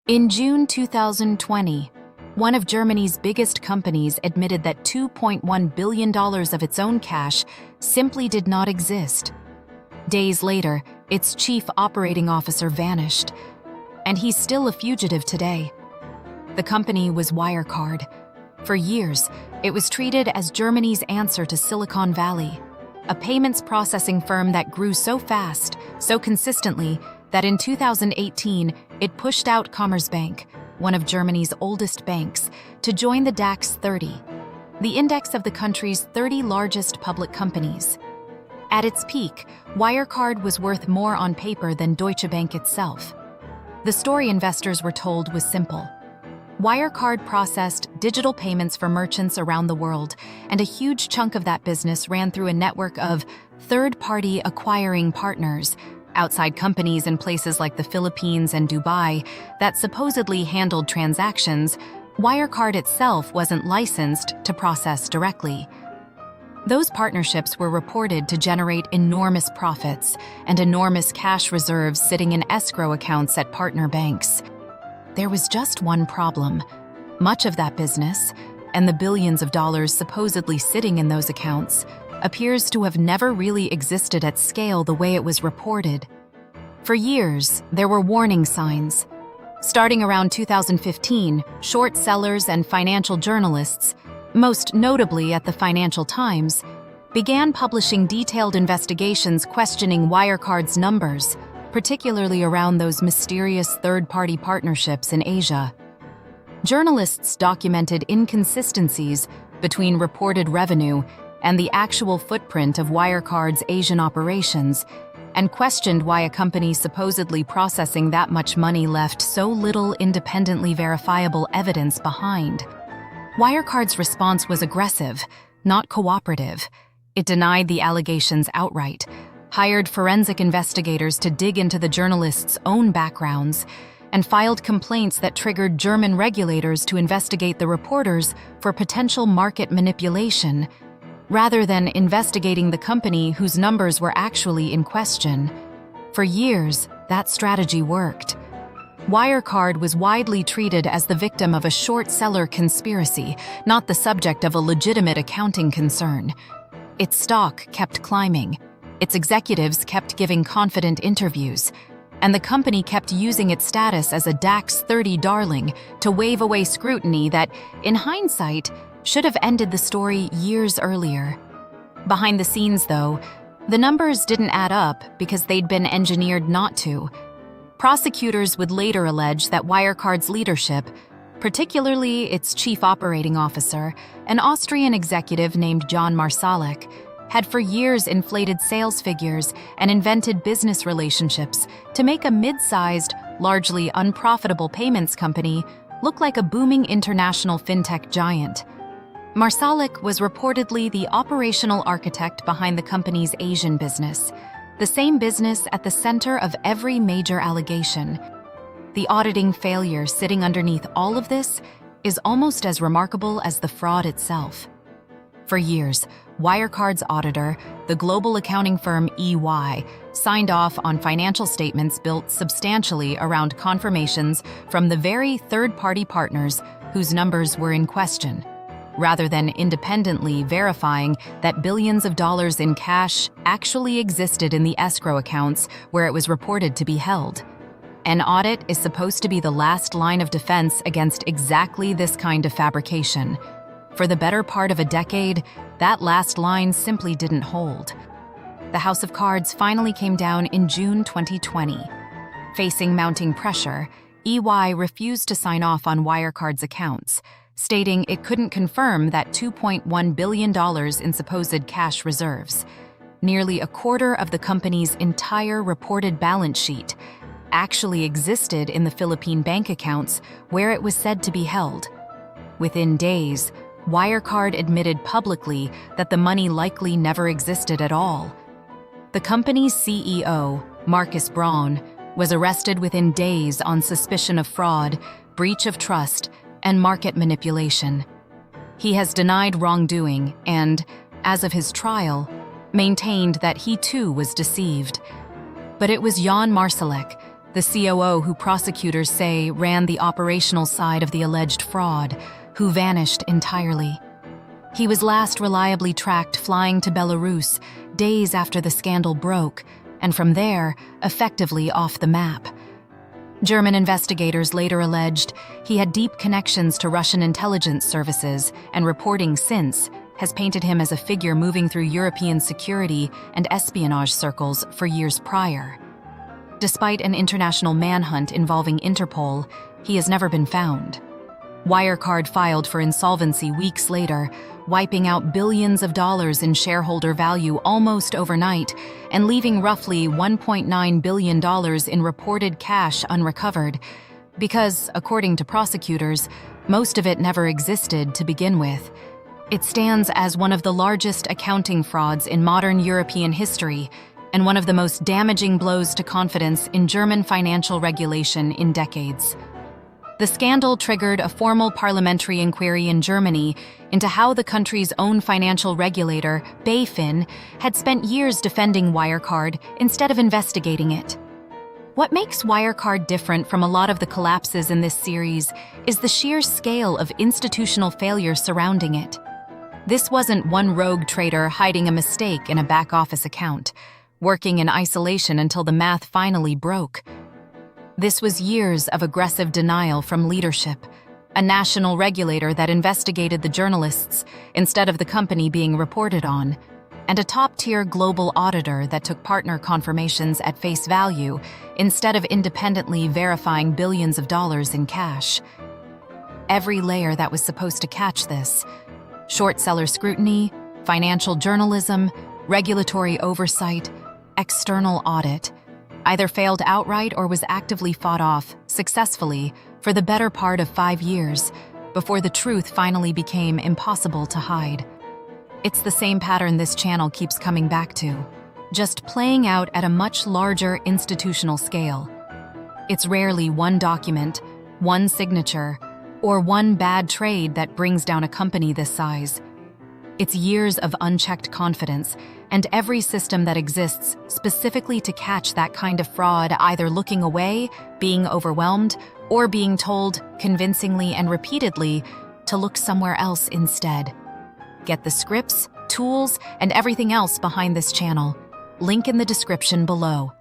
In June 2020, one of Germany's biggest companies admitted that $2.1 billion of its own cash simply did not exist. Days later, its chief operating officer vanished, and he's still a fugitive today. The company was Wirecard. For years, it was treated as Germany's answer to Silicon Valley, a payments processing firm that grew so fast, so consistently, that in 2018, it pushed out Commerzbank, one of Germany's oldest banks, to join the DAX 30, the index of the country's 30 largest public companies. At its peak, Wirecard was worth more on paper than Deutsche Bank itself. The story investors were told was simple. Wirecard processed digital payments for merchants around the world, and a huge chunk of that business ran through a network of third-party acquiring partners, outside companies in places like the Philippines and Dubai that supposedly handled transactions. Wirecard itself wasn't licensed to process directly. Those partnerships were reported to generate enormous profits and enormous cash reserves sitting in escrow accounts at partner banks. There was just one problem. Much of that business, and the billions of dollars supposedly sitting in those accounts, appears to have never really existed at scale the way it was reported. For years, there were warning signs. Starting around 2015, short sellers and financial journalists, most notably at the Financial Times, began publishing detailed investigations questioning Wirecard's numbers, particularly around those mysterious third-party partnerships in Asia. Journalists documented inconsistencies between reported revenue and the actual footprint of Wirecard's Asian operations, and questioned why a company supposedly processing that much money left so little independently verifiable evidence behind. Wirecard's response was aggressive, not cooperative. It denied the allegations outright, hired forensic investigators to dig into the journalists' own backgrounds, and filed complaints that triggered German regulators to investigate the reporters for potential market manipulation, rather than investigating the company whose numbers were actually in question. For years, that strategy worked. Wirecard was widely treated as the victim of a short seller conspiracy, not the subject of a legitimate accounting concern. Its stock kept climbing, its executives kept giving confident interviews, and the company kept using its status as a DAX 30 darling to wave away scrutiny that, in hindsight, should have ended the story years earlier. Behind the scenes, though, the numbers didn't add up because they'd been engineered not to. Prosecutors would later allege that Wirecard's leadership, particularly its chief operating officer, an Austrian executive named John Marsalek, had for years inflated sales figures and invented business relationships to make a mid-sized, largely unprofitable payments company look like a booming international fintech giant. Marsalek was reportedly the operational architect behind the company's Asian business, the same business at the center of every major allegation. The auditing failure sitting underneath all of this is almost as remarkable as the fraud itself. For years, Wirecard's auditor, the global accounting firm EY, signed off on financial statements built substantially around confirmations from the very third-party partners whose numbers were in question, rather than independently verifying that billions of dollars in cash actually existed in the escrow accounts where it was reported to be held. An audit is supposed to be the last line of defense against exactly this kind of fabrication. For the better part of a decade, that last line simply didn't hold. The House of Cards finally came down in June 2020. Facing mounting pressure, EY refused to sign off on Wirecard's accounts, stating it couldn't confirm that $2.1 billion in supposed cash reserves, nearly a quarter of the company's entire reported balance sheet, actually existed in the Philippine bank accounts where it was said to be held. Within days, Wirecard admitted publicly that the money likely never existed at all. The company's CEO, Markus Braun, was arrested within days on suspicion of fraud, breach of trust, and market manipulation. He has denied wrongdoing and, as of his trial, maintained that he too was deceived. But it was Jan Marsalek, the COO who prosecutors say ran the operational side of the alleged fraud, who vanished entirely. He was last reliably tracked flying to Belarus days after the scandal broke, and from there, effectively off the map. German investigators later alleged he had deep connections to Russian intelligence services, and reporting since has painted him as a figure moving through European security and espionage circles for years prior. Despite an international manhunt involving Interpol, he has never been found. Wirecard filed for insolvency weeks later, wiping out billions of dollars in shareholder value almost overnight and leaving roughly $1.9 billion in reported cash unrecovered, because, according to prosecutors, most of it never existed to begin with. It stands as one of the largest accounting frauds in modern European history and one of the most damaging blows to confidence in German financial regulation in decades. The scandal triggered a formal parliamentary inquiry in Germany into how the country's own financial regulator, BaFin, had spent years defending Wirecard instead of investigating it. What makes Wirecard different from a lot of the collapses in this series is the sheer scale of institutional failure surrounding it. This wasn't one rogue trader hiding a mistake in a back-office account, working in isolation until the math finally broke. This was years of aggressive denial from leadership, a national regulator that investigated the journalists instead of the company being reported on, and a top-tier global auditor that took partner confirmations at face value instead of independently verifying billions of dollars in cash. Every layer that was supposed to catch this — short seller scrutiny, financial journalism, regulatory oversight, external audit — either failed outright or was actively fought off, successfully, for the better part of 5 years, before the truth finally became impossible to hide. It's the same pattern this channel keeps coming back to, just playing out at a much larger institutional scale. It's rarely one document, one signature, or one bad trade that brings down a company this size. It's years of unchecked confidence, and every system that exists specifically to catch that kind of fraud either looking away, being overwhelmed, or being told, convincingly and repeatedly, to look somewhere else instead. Get the scripts, tools, and everything else behind this channel. Link in the description below.